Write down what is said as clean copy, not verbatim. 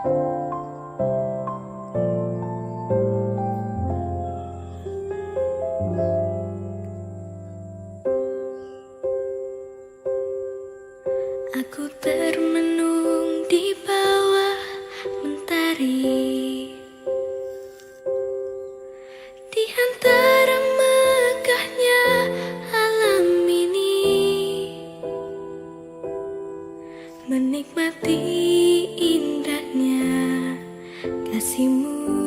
Aku termenung di bawah mentari, di antara megahnya alam ini, menikmati indahnya kasihmu.